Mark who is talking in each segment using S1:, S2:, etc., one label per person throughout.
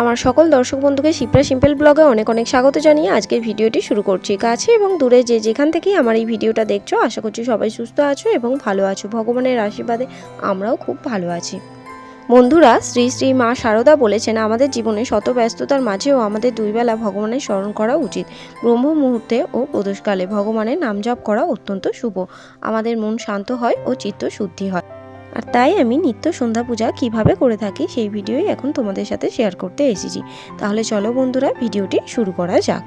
S1: আমার সকল দর্শক বন্ধুকে শিপ্রা সিম্পল ব্লগে অনেক অনেক স্বাগত জানিয়ে আজকের ভিডিওটি শুরু করছি। কাছে এবং দূরে যে যেখান থেকেই আমার এই ভিডিওটা দেখছো, আশা করছি সবাই সুস্থ আছো এবং ভালো আছো। ভগবানের আশীর্বাদে আমরাও খুব ভালো আছি। বন্ধুরা, শ্রী শ্রী মা শারদা বলেছেন, আমাদের জীবনে শত ব্যস্ততার মাঝেও আমাদের দুই বেলা ভগবানের স্মরণ করা উচিত। ব্রহ্ম মুহূর্তে ও প্রদোষকালে ভগবানের নাম জপ করা অত্যন্ত শুভ। আমাদের মন শান্ত হয় ও চিত্ত শুদ্ধি হয়। আর তাই আমি নিত্য সন্ধ্যা পূজা কিভাবে করে থাকি সেই ভিডিওই এখন তোমাদের সাথে শেয়ার করতে এসেছি। তাহলে চলো বন্ধুরা, ভিডিওটি শুরু করা যাক।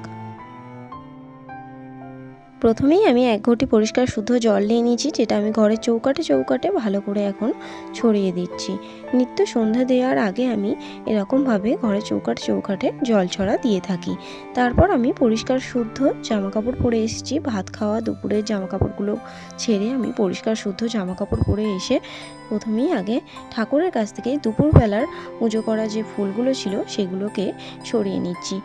S1: প্রথমেই আমি 1 ঘটি পরিষ্কার শুদ্ধ জল নিয়ে নিয়েছি, যেটা আমি ঘরের চৌকাটে ভালো করে এখন ছড়িয়ে দিচ্ছি। নিত্য সন্ধ্যা দেওয়ার আগে আমি এরকমভাবে ঘরের চৌকাটে জল ছড়া দিয়ে থাকি। তারপর আমি পরিষ্কার শুদ্ধ জামাকাপড় পরে এসেছি। ভাত খাওয়া দুপুরের জামাকাপড়গুলো ছেড়ে আমি পরিষ্কার শুদ্ধ জামাকাপড় পরে এসে প্রথমেই আগে ঠাকুরের কাছ থেকে দুপুরবেলার পুজো করা যে ফুলগুলো ছিল সেগুলোকে সরিয়ে নিচ্ছি।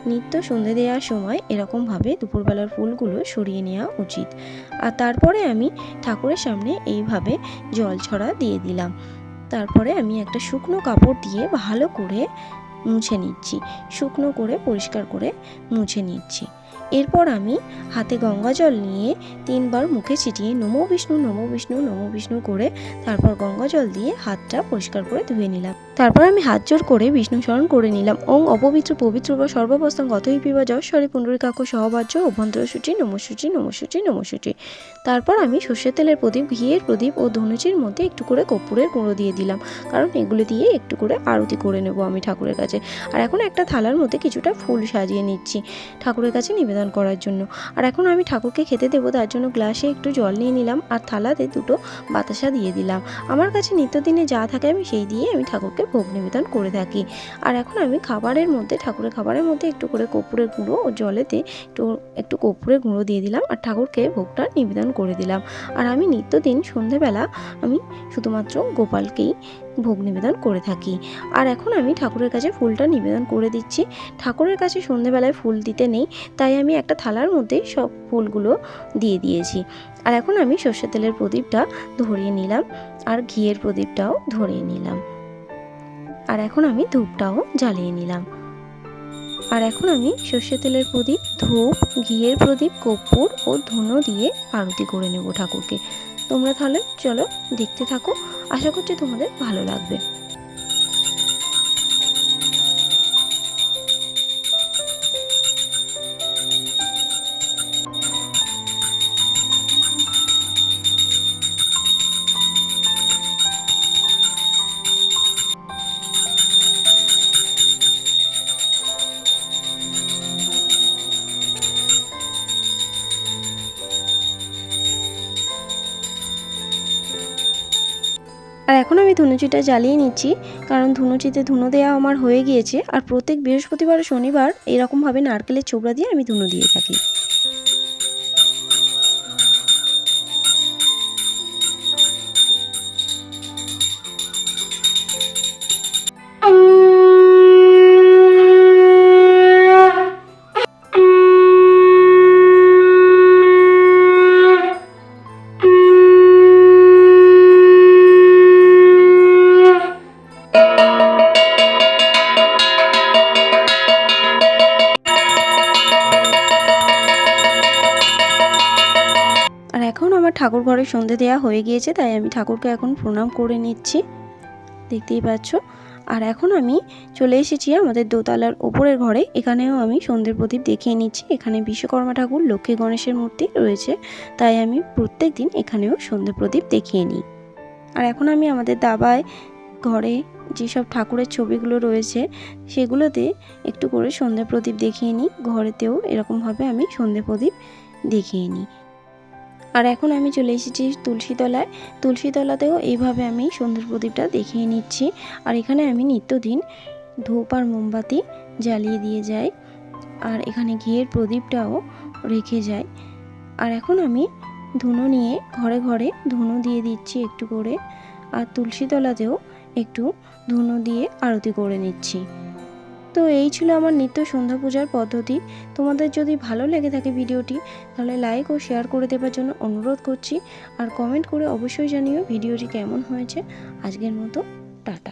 S1: নিত্য সন্ধে দেওয়ার সময় এরকমভাবে দুপুরবেলার ফুলগুলো সরিয়ে নেওয়া উচিত। আর তারপরে আমি ঠাকুরের সামনে এইভাবে জল ছড়া দিয়ে দিলাম। তারপরে আমি একটা শুকনো কাপড় দিয়ে ভালো করে মুছে নিচ্ছি, শুকনো করে পরিষ্কার করে মুছে নিচ্ছি। এরপর আমি হাতে গঙ্গা জল নিয়ে 3 বার মুখে ছিটিয়ে নমো বিষ্ণু নমো বিষ্ণু নমো বিষ্ণু করে তারপর গঙ্গা জল দিয়ে হাতটা পরিষ্কার করে ধুয়ে নিলাম। তারপর আমি হাত জোড় করে বিষ্ণু স্মরণ করে নিলাম। ওং অপবিত্র পবিত্র বা সর্বাবস্থান গতই পিবা যশ্বরী পুণ্ডরীকাক্ষ সহবাজ্য অভ্যন্তর সূচি নমঃসূচি নমঃসূচি নমঃসূচি। তারপর আমি সর্ষের তেলের প্রদীপ, ঘিয়ের প্রদীপ ও ধনুচির মধ্যে একটু করে কর্পূরের গুঁড়ো দিয়ে দিলাম, কারণ এগুলো দিয়ে একটু করে আরতি করে নেব আমি ঠাকুরের কাছে। আর এখন একটা থালার মধ্যে কিছুটা ফুল সাজিয়ে নিচ্ছি ঠাকুরের কাছে নিবেদন করার জন্য। আর এখন আমি ঠাকুরকে খেতে দেবো, তার জন্য গ্লাসে একটু জল নিয়ে নিলাম আর থালাতে 2টো বাতাসা দিয়ে দিলাম। আমার কাছে নিত্যদিনে যা থাকে আমি সেই দিয়ে আমি ঠাকুরকে ভোগ নিবেদন করে থাকি। আর এখন আমি ঠাকুরের খাবারের মধ্যে একটু করে কর্পূরের গুঁড়ো ও জলেতে একটু কর্পূরের গুঁড়ো দিয়ে দিলাম আর ঠাকুরকে ভোগটা নিবেদন করে দিলাম। আর আমি নিত্যদিন সন্ধেবেলা আমি শুধুমাত্র গোপালকেই ভোগ নিবেদন করে থাকি। আর এখন আমি ঠাকুরের কাছে ফুলটা নিবেদন করে দিচ্ছি। ঠাকুরের কাছে সন্ধেবেলায় ফুল দিতে নেই, তাই আমি একটা থালার মধ্যে সব ফুলগুলো দিয়ে দিয়েছি। আর এখন আমি সর্ষের তেলের প্রদীপটা ধরিয়ে নিলাম আর ঘিয়ের প্রদীপটাও ধরিয়ে নিলাম। আর এখন আমি ধূপটাও জ্বালিয়ে নিলাম। আর এখন আমি সর্ষের তেলের প্রদীপ, ধূপ, ঘিয়ের প্রদীপ, কর্পূর ও ধুনো দিয়ে আরতি করে নেব ঠাকুরকে। তোমরা তাহলে চলো দেখতে থাকো, আশা করছি তোমাদের ভালো লাগবে। আর এখন আমি ধুনুচিটা জ্বালিয়ে নিচ্ছি, কারণ ধুনুচিতে ধুনো দেওয়া আমার হয়ে গিয়েছে। আর প্রত্যেক বৃহস্পতিবার শনিবার এরকমভাবে নারকেলের ছোবড়া দিয়ে আমি ধুনো দিয়ে থাকি। আর এখন আমার ঠাকুর ঘরে সন্ধে দেওয়া হয়ে গিয়েছে, তাই আমি ঠাকুরকে এখন প্রণাম করে নিচ্ছি, দেখতেই পাচ্ছ। আর এখন আমি চলে এসেছি আমাদের দোতলার ওপরের ঘরে। এখানেও আমি সন্ধ্যের প্রদীপ দেখিয়ে নিচ্ছি। এখানে বিশ্বকর্মা ঠাকুর, লক্ষ্মী গণেশের মূর্তি রয়েছে, তাই আমি প্রত্যেক দিন এখানেও সন্ধ্যে প্রদীপ দেখিয়ে নিই। আর এখন আমি আমাদের দাবায় ঘরে যেসব ঠাকুরের ছবিগুলো রয়েছে সেগুলোতে একটু করে সন্ধ্যে প্রদীপ দেখিয়ে নিই। ঘরেতেও এরকমভাবে আমি সন্ধ্যে প্রদীপ দেখিয়ে নিই। আর এখন আমি চলে এসেছি তুলসীতলাতেও এইভাবে আমি সন্ধ্যের প্রদীপটা দেখিয়ে নিচ্ছি। আর এখানে আমি নিত্যদিন ধূপ আর মোমবাতি জ্বালিয়ে দিয়ে যাই, আর এখানে ঘিয়ের প্রদীপটাও রেখে যাই। আর এখন আমি ধুনো নিয়ে ঘরে ঘরে ধুনো দিয়ে দিচ্ছি একটু করে, আর তুলসীতলাতেও একটু ধুনো দিয়ে আরতি করে নিচ্ছি। তো এই ছিল আমার নিত্য সন্ধ্যা পূজার পদ্ধতি। তোমাদের যদি ভালো লেগে থাকে ভিডিওটি, তাহলে লাইক ও শেয়ার করে দেওয়ার জন্য অনুরোধ করছি। আর কমেন্ট করে অবশ্যই জানিও ভিডিওটি কেমন হয়েছে। আজকের মতো টাটা।